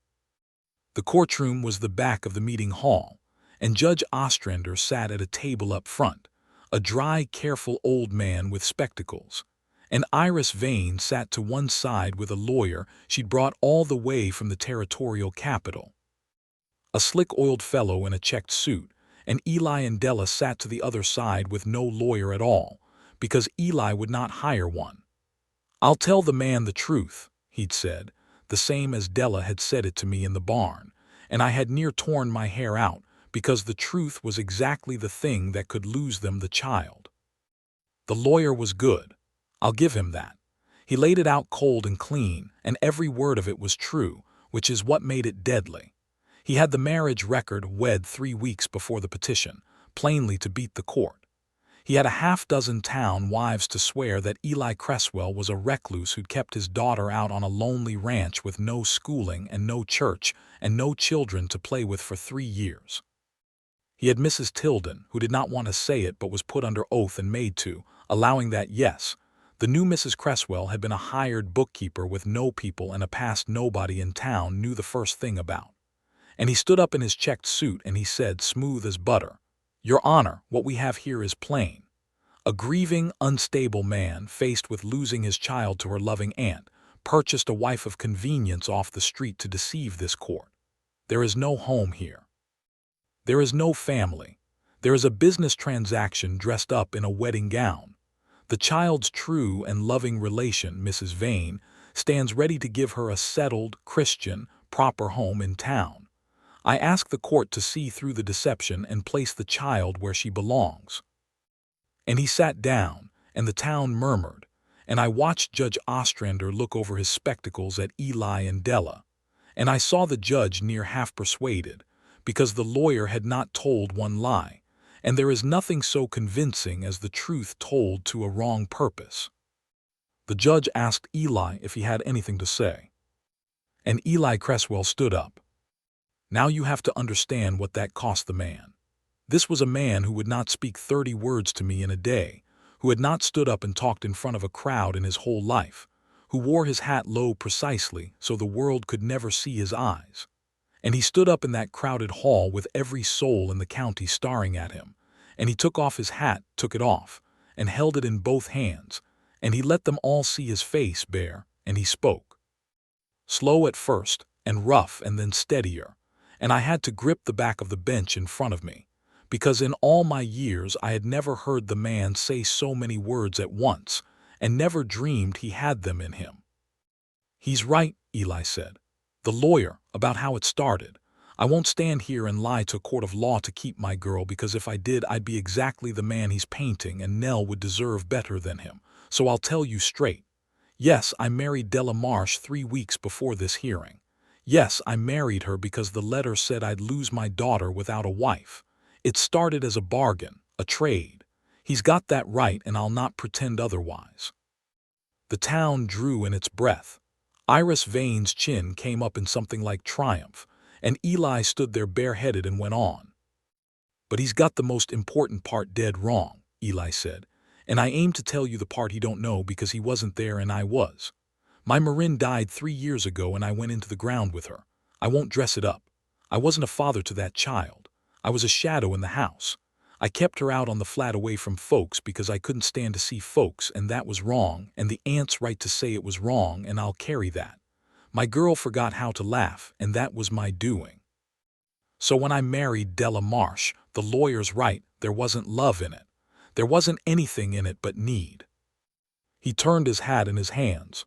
[SPEAKER 1] The courtroom was the back of the meeting hall, and Judge Ostrander sat at a table up front, a dry, careful old man with spectacles. And Iris Vane sat to one side with a lawyer she'd brought all the way from the territorial capital. A slick-oiled fellow in a checked suit, and Eli and Della sat to the other side with no lawyer at all, because Eli would not hire one. "I'll tell the man the truth," he'd said, the same as Della had said it to me in the barn, and I had near torn my hair out, because the truth was exactly the thing that could lose them the child. The lawyer was good. I'll give him that. He laid it out cold and clean, and every word of it was true, which is what made it deadly. He had the marriage record wed 3 weeks before the petition, plainly to beat the court. He had a half-dozen town wives to swear that Eli Cresswell was a recluse who'd kept his daughter out on a lonely ranch with no schooling and no church and no children to play with for 3 years. He had Mrs. Tilden, who did not want to say it but was put under oath and made to, allowing that, yes, the new Mrs. Cresswell had been a hired bookkeeper with no people and a past nobody in town knew the first thing about. And he stood up in his checked suit and he said, smooth as butter, "Your Honor, what we have here is plain. A grieving, unstable man, faced with losing his child to her loving aunt, purchased a wife of convenience off the street to deceive this court. There is no home here. There is no family. There is a business transaction dressed up in a wedding gown. The child's true and loving relation, Mrs. Vane, stands ready to give her a settled, Christian, proper home in town. I ask the court to see through the deception and place the child where she belongs." And he sat down, and the town murmured, and I watched Judge Ostrander look over his spectacles at Eli and Della, and I saw the judge near half persuaded, because the lawyer had not told one lie, and there is nothing so convincing as the truth told to a wrong purpose. The judge asked Eli if he had anything to say. And Eli Cresswell stood up. Now you have to understand what that cost the man. This was a man who would not speak 30 words to me in a day, who had not stood up and talked in front of a crowd in his whole life, who wore his hat low precisely so the world could never see his eyes. And he stood up in that crowded hall with every soul in the county staring at him, and he took off his hat, took it off, and held it in both hands, and he let them all see his face bare, and he spoke. Slow at first, and rough and then steadier, and I had to grip the back of the bench in front of me, because in all my years I had never heard the man say so many words at once, and never dreamed he had them in him. "He's right," Eli said. "The lawyer, about how it started. I won't stand here and lie to a court of law to keep my girl, because if I did I'd be exactly the man he's painting, and Nell would deserve better than him. So I'll tell you straight. Yes, I married Della Marsh 3 weeks before this hearing. Yes, I married her because the letter said I'd lose my daughter without a wife. It started as a bargain, A trade. He's got that right, and I'll not pretend otherwise." The town drew in its breath. Iris Vane's chin came up in something like triumph, and Eli stood there bareheaded and went on. "But he's got the most important part dead wrong," Eli said, "and I aim to tell you the part he don't know because he wasn't there and I was. My Marin died 3 years ago and I went into the ground with her. I won't dress it up. I wasn't a father to that child. I was a shadow in the house. I kept her out on the flat away from folks because I couldn't stand to see folks, and that was wrong, and the aunt's right to say it was wrong, and I'll carry that. My girl forgot how to laugh, and that was my doing. So when I married Della Marsh, the lawyer's right, there wasn't love in it. There wasn't anything in it but need." He turned his hat in his hands.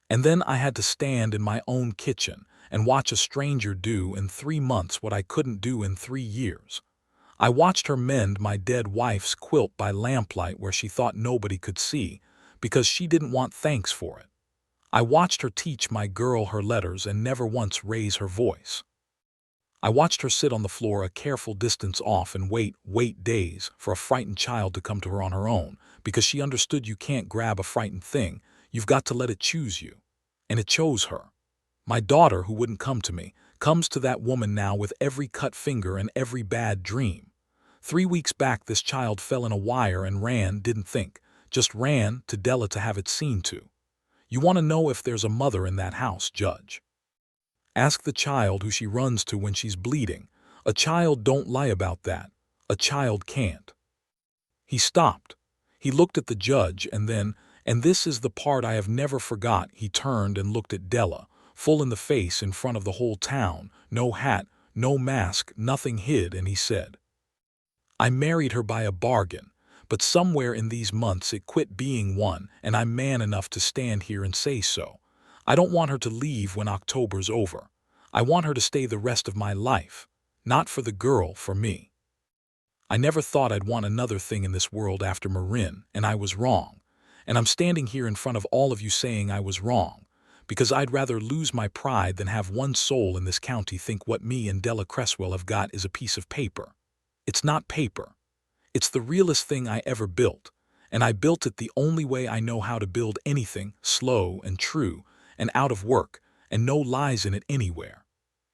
[SPEAKER 1] "And then I had to stand in my own kitchen and watch a stranger do in 3 months what I couldn't do in 3 years. I watched her mend my dead wife's quilt by lamplight where she thought nobody could see, because she didn't want thanks for it. I watched her teach my girl her letters and never once raise her voice. I watched her sit on the floor a careful distance off and wait days for a frightened child to come to her on her own, because she understood you can't grab a frightened thing, you've got to let it choose you. And it chose her. My daughter, who wouldn't come to me, comes to that woman now with every cut finger and every bad dream. 3 weeks back this child fell in a wire and ran, didn't think, just ran to Della to have it seen to. You want to know if there's a mother in that house, Judge? Ask the child who she runs to when she's bleeding. A child don't lie about that. A child can't." He stopped. He looked at the judge and then, and this is the part I have never forgot, he turned and looked at Della, full in the face in front of the whole town, no hat, no mask, nothing hid, and he said, "I married her by a bargain, but somewhere in these months it quit being one, and I'm man enough to stand here and say so. I don't want her to leave when October's over. I want her to stay the rest of my life. Not for the girl, for me. I never thought I'd want another thing in this world after Marin, and I was wrong. And I'm standing here in front of all of you saying I was wrong, because I'd rather lose my pride than have one soul in this county think what me and Della Cresswell have got is a piece of paper. It's not paper. It's the realest thing I ever built, and I built it the only way I know how to build anything, slow and true, and out of work, and no lies in it anywhere.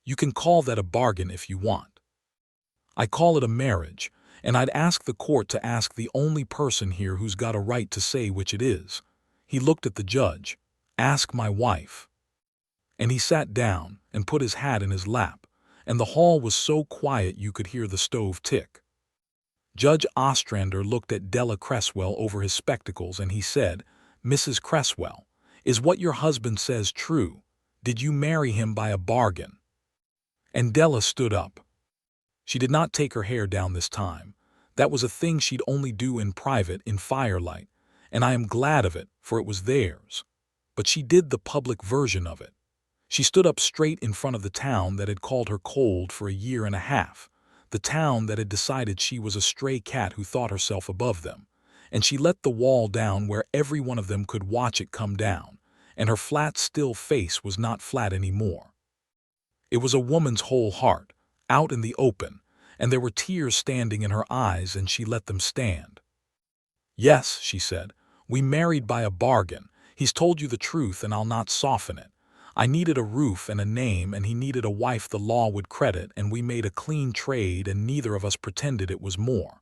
[SPEAKER 1] You can call that a bargain if you want. I call it a marriage, and I'd ask the court to ask the only person here who's got a right to say which it is." He looked at the judge. "Ask my wife." And he sat down and put his hat in his lap, and the hall was so quiet you could hear the stove tick. Judge Ostrander looked at Della Cresswell over his spectacles and he said, "Mrs. Cresswell, is what your husband says true? Did you marry him by a bargain?" And Della stood up. She did not take her hair down this time. That was a thing she'd only do in private, in firelight, and I am glad of it, for it was theirs. But she did the public version of it. She stood up straight in front of the town that had called her cold for a year and a half, the town that had decided she was a stray cat who thought herself above them, and she let the wall down where every one of them could watch it come down, and her flat, still face was not flat anymore. It was a woman's whole heart, out in the open, and there were tears standing in her eyes, and she let them stand. "Yes," she said, "we married by a bargain. He's told you the truth, and I'll not soften it. I needed a roof and a name, and he needed a wife the law would credit, and we made a clean trade, and neither of us pretended it was more."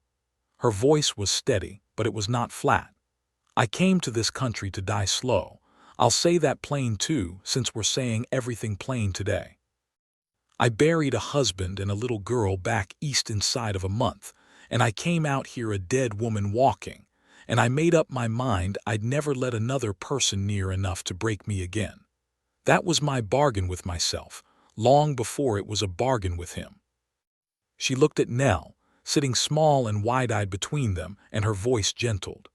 [SPEAKER 1] Her voice was steady, but it was not flat. "I came to this country to die slow. I'll say that plain too, since we're saying everything plain today. I buried a husband and a little girl back east inside of a month, and I came out here a dead woman walking, and I made up my mind I'd never let another person near enough to break me again. That was my bargain with myself, long before it was a bargain with him." She looked at Nell, sitting small and wide-eyed between them, and her voice gentled.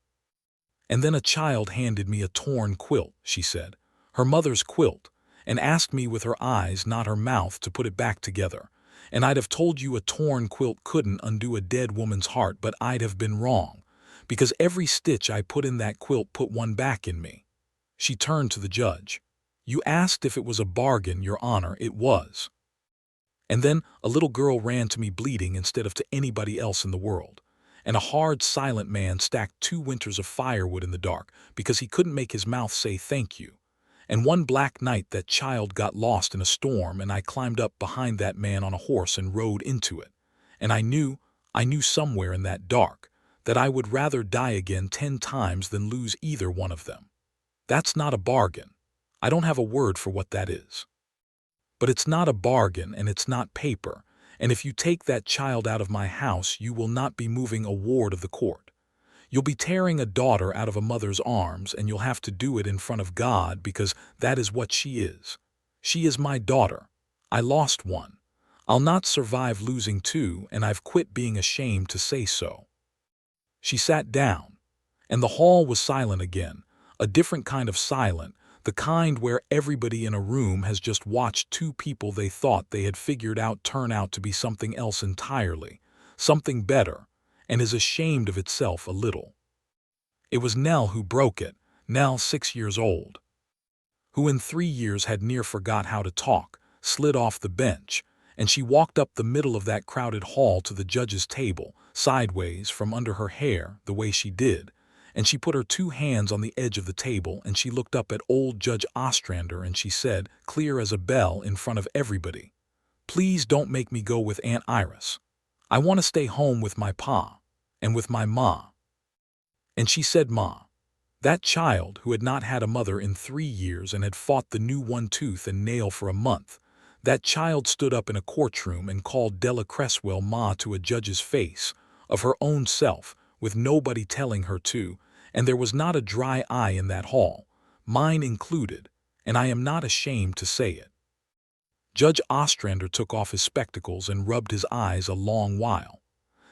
[SPEAKER 1] "And then a child handed me a torn quilt," she said, "her mother's quilt, and asked me with her eyes, not her mouth, to put it back together. And I'd have told you a torn quilt couldn't undo a dead woman's heart, but I'd have been wrong, because every stitch I put in that quilt put one back in me." She turned to the judge. "You asked if it was a bargain, Your Honor, it was. And then a little girl ran to me bleeding instead of to anybody else in the world. and a hard, silent man stacked 2 winters of firewood in the dark because he couldn't make his mouth say thank you. And one black night that child got lost in a storm, and I climbed up behind that man on a horse and rode into it. And I knew somewhere in that dark, that I would rather die again 10 times than lose either one of them. That's not a bargain. I don't have a word for what that is. But it's not a bargain, and it's not paper, and if you take that child out of my house, you will not be moving a ward of the court. You'll be tearing a daughter out of a mother's arms, and you'll have to do it in front of God, because that is what she is. She is my daughter. I lost one. I'll not survive losing 2, and I've quit being ashamed to say so. She sat down, and the hall was silent again, a different kind of silent, the kind where everybody in a room has just watched 2 people they thought they had figured out turn out to be something else entirely, something better, and is ashamed of itself a little. It was Nell who broke it, Nell 6 years old, who in 3 years had near forgot how to talk, slid off the bench, and she walked up the middle of that crowded hall to the judge's table, sideways from under her hair, the way she did, and she put her 2 hands on the edge of the table, and she looked up at old Judge Ostrander, and she said, clear as a bell in front of everybody, "Please don't make me go with Aunt Iris. I want to stay home with my pa, and with my ma." And she said ma. That child, who had not had a mother in 3 years and had fought the new one tooth and nail for a month, that child stood up in a courtroom and called Della Cresswell ma to a judge's face, of her own self, with nobody telling her to, and there was not a dry eye in that hall, mine included, and I am not ashamed to say it. Judge Ostrander took off his spectacles and rubbed his eyes a long while.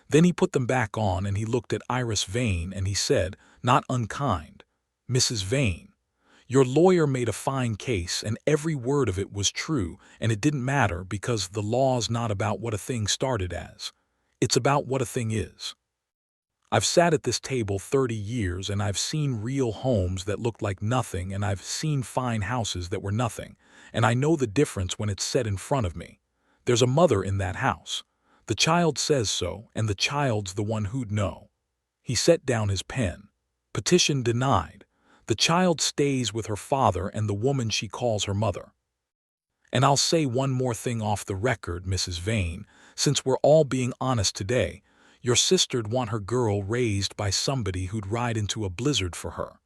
[SPEAKER 1] Then he put them back on, and he looked at Iris Vane, and he said, not unkind, "Mrs. Vane, your lawyer made a fine case, and every word of it was true, and it didn't matter, because the law's not about what a thing started as. It's about what a thing is. I've sat at this table 30 years, and I've seen real homes that looked like nothing, and I've seen fine houses that were nothing, and I know the difference when it's set in front of me. There's a mother in that house. The child says so, and the child's the one who'd know." He set down his pen. Petition denied. The child stays with her father and the woman she calls her mother. And I'll say one more thing off the record, Mrs. Vane, since we're all being honest today. Your sister'd want her girl raised by somebody who'd ride into a blizzard for her.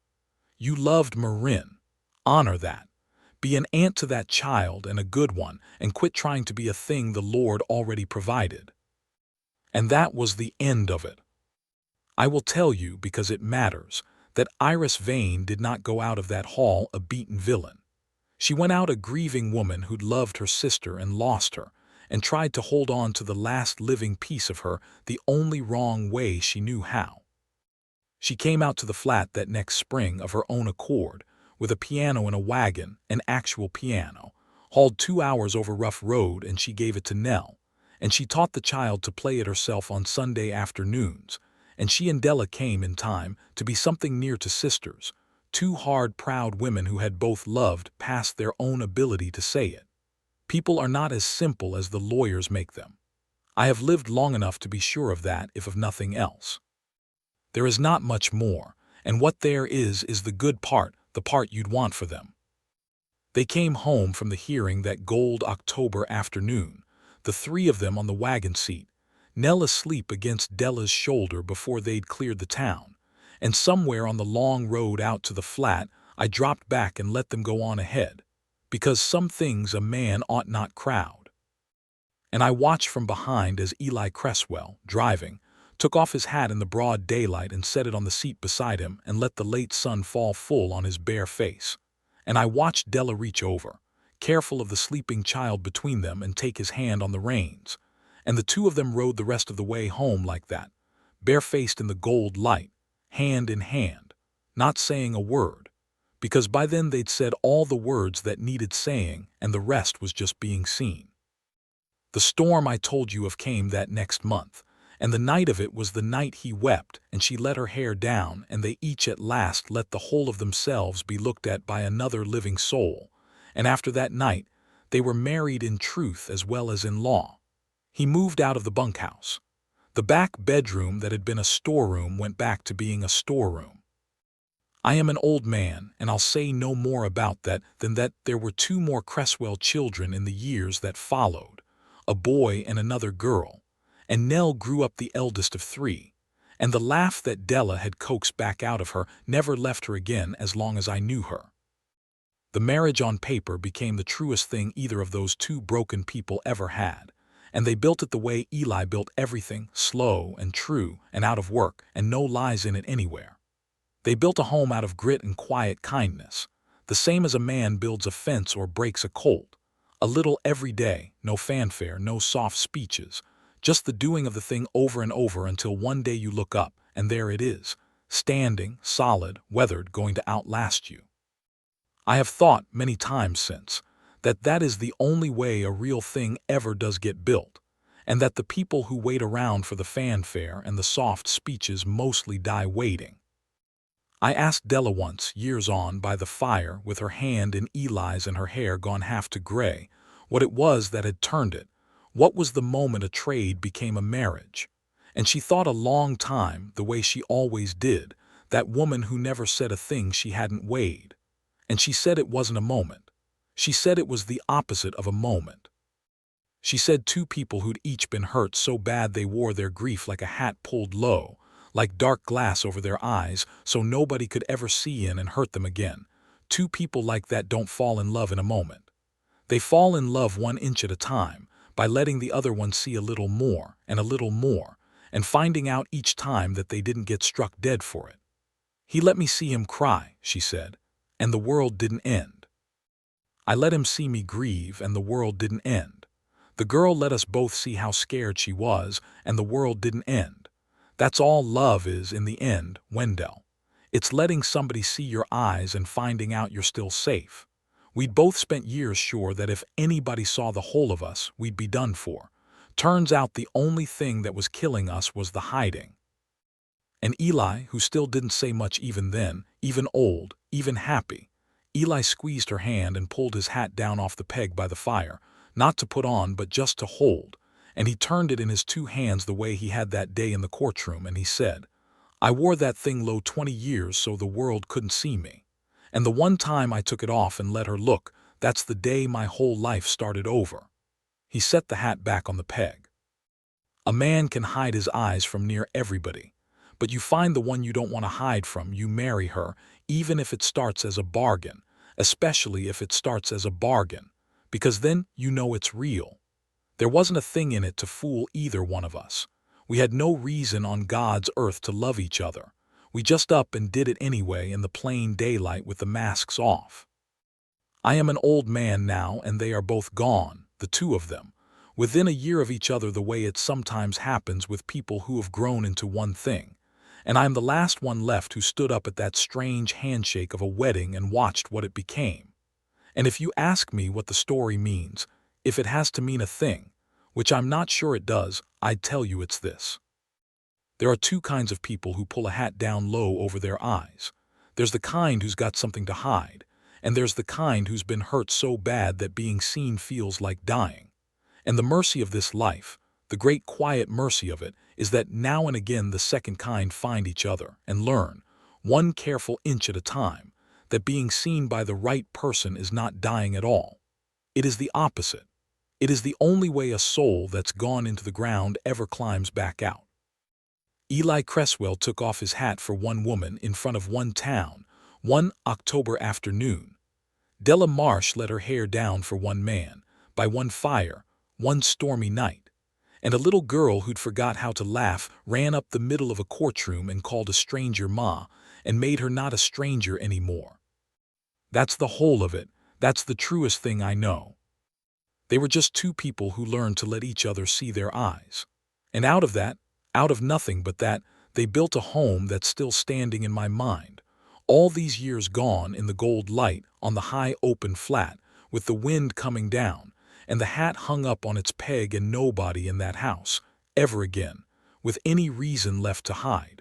[SPEAKER 1] You loved Marin. Honor that. Be an aunt to that child, and a good one, and quit trying to be a thing the Lord already provided. And that was the end of it. I will tell you, because it matters, that Iris Vane did not go out of that hall a beaten villain. She went out a grieving woman who'd loved her sister and lost her, and tried to hold on to the last living piece of her the only wrong way she knew how. She came out to the flat that next spring of her own accord, with a piano in a wagon, an actual piano, hauled 2 hours over rough road, and she gave it to Nell, and she taught the child to play it herself on Sunday afternoons, and she and Della came in time to be something near to sisters, 2 hard, proud women who had both loved past their own ability to say it. People are not as simple as the lawyers make them. I have lived long enough to be sure of that, if of nothing else. There is not much more, and what there is the good part, the part you'd want for them. They came home from the hearing that gold October afternoon, the 3 of them on the wagon seat, Nell asleep against Della's shoulder before they'd cleared the town, and somewhere on the long road out to the flat I dropped back and let them go on ahead, because some things a man ought not crowd. And I watched from behind as Eli Cresswell, driving, took off his hat in the broad daylight and set it on the seat beside him and let the late sun fall full on his bare face. And I watched Della reach over, careful of the sleeping child between them, and take his hand on the reins. And the 2 of them rode the rest of the way home like that, barefaced in the gold light, hand in hand, not saying a word, because by then they'd said all the words that needed saying, and the rest was just being seen. The storm I told you of came that next month, and the night of it was the night he wept, and she let her hair down, and they each at last let the whole of themselves be looked at by another living soul, and after that night they were married in truth as well as in law. He moved out of the bunkhouse. The back bedroom that had been a storeroom went back to being a storeroom. I am an old man, and I'll say no more about that than that there were two more Cresswell children in the years that followed, a boy and another girl, and Nell grew up the eldest of three, and the laugh that Della had coaxed back out of her never left her again as long as I knew her. The marriage on paper became the truest thing either of those two broken people ever had, and they built it the way Eli built everything, slow and true and out of work and no lies in it anywhere. They built a home out of grit and quiet kindness, the same as a man builds a fence or breaks a colt. A little every day, no fanfare, no soft speeches, just the doing of the thing over and over until one day you look up, and there it is, standing, solid, weathered, going to outlast you. I have thought many times since that that is the only way a real thing ever does get built, and that the people who wait around for the fanfare and the soft speeches mostly die waiting. I asked Della once, years on, by the fire, with her hand in Eli's and her hair gone half to gray, what it was that had turned it, what was the moment a trade became a marriage. And she thought a long time, the way she always did, that woman who never said a thing she hadn't weighed. And she said it wasn't a moment. She said it was the opposite of a moment. She said two people who'd each been hurt so bad they wore their grief like a hat pulled low, like dark glass over their eyes so nobody could ever see in and hurt them again. Two people like that don't fall in love in a moment. They fall in love 1 inch at a time, by letting the other one see a little more, and finding out each time that they didn't get struck dead for it. He let me see him cry, she said, and the world didn't end. I let him see me grieve, and the world didn't end. The girl let us both see how scared she was, and the world didn't end. That's all love is in the end, Wendell. It's letting somebody see your eyes and finding out you're still safe. We'd both spent years sure that if anybody saw the whole of us, we'd be done for. Turns out the only thing that was killing us was the hiding. And Eli, who still didn't say much even then, even old, even happy, Eli squeezed her hand and pulled his hat down off the peg by the fire, not to put on but just to hold, and he turned it in his 2 hands the way he had that day in the courtroom, and he said, "I wore that thing low 20 years so the world couldn't see me. And the one time I took it off and let her look, that's the day my whole life started over." He set the hat back on the peg. A man can hide his eyes from near everybody, but you find the one you don't want to hide from, you marry her, even if it starts as a bargain, especially if it starts as a bargain, because then you know it's real. There wasn't a thing in it to fool either one of us. We had no reason on God's earth to love each other. We just up and did it anyway in the plain daylight with the masks off. I am an old man now, and they are both gone, the two of them, within a year of each other, the way it sometimes happens with people who have grown into one thing. And I am the last one left who stood up at that strange handshake of a wedding and watched what it became. And if you ask me what the story means, if it has to mean a thing, which I'm not sure it does, I'd tell you it's this. There are two kinds of people who pull a hat down low over their eyes. There's the kind who's got something to hide, and there's the kind who's been hurt so bad that being seen feels like dying. And the mercy of this life, the great quiet mercy of it, is that now and again the second kind find each other and learn, 1 careful inch at a time, that being seen by the right person is not dying at all. It is the opposite. It is the only way a soul that's gone into the ground ever climbs back out. Eli Cresswell took off his hat for one woman in front of one town, one October afternoon. Della Marsh let her hair down for one man, by one fire, one stormy night. And a little girl who'd forgot how to laugh ran up the middle of a courtroom and called a stranger Ma, and made her not a stranger anymore. That's the whole of it. That's the truest thing I know. They were just two people who learned to let each other see their eyes. And out of that, out of nothing but that, they built a home that's still standing in my mind. All these years gone in the gold light on the high open flat, with the wind coming down, and the hat hung up on its peg and nobody in that house, ever again, with any reason left to hide.